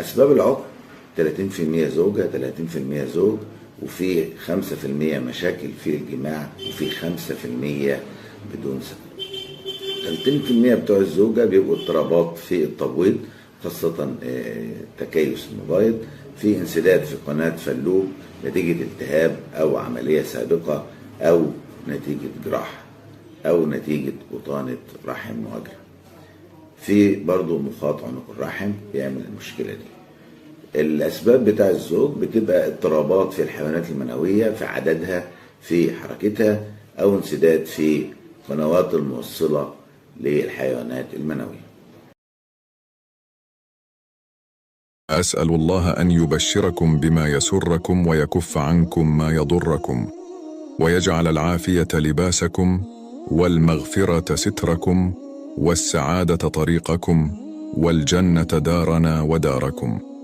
أسباب العقم 30% زوجة 30% زوج، وفي 5% مشاكل في الجماع، وفي 5% بدون سبب. 30% بتوع الزوجة بيبقوا اضطرابات في التبويض، خاصة تكيس المبيض، في انسداد في قناة فالوب نتيجة التهاب أو عملية سابقة أو نتيجة جراحة أو نتيجة بطانة رحم مهاجرة. في برضو مخاط عنق الرحم بيعمل المشكلة دي. الأسباب بتاع الزوج بتبقى اضطرابات في الحيوانات المنوية، في عددها، في حركتها، أو انسداد في قنوات الموصلة للحيوانات المنوية. أسأل الله أن يبشركم بما يسركم ويكف عنكم ما يضركم، ويجعل العافية لباسكم، والمغفرة ستركم، والسعادة طريقكم، والجنة دارنا وداركم.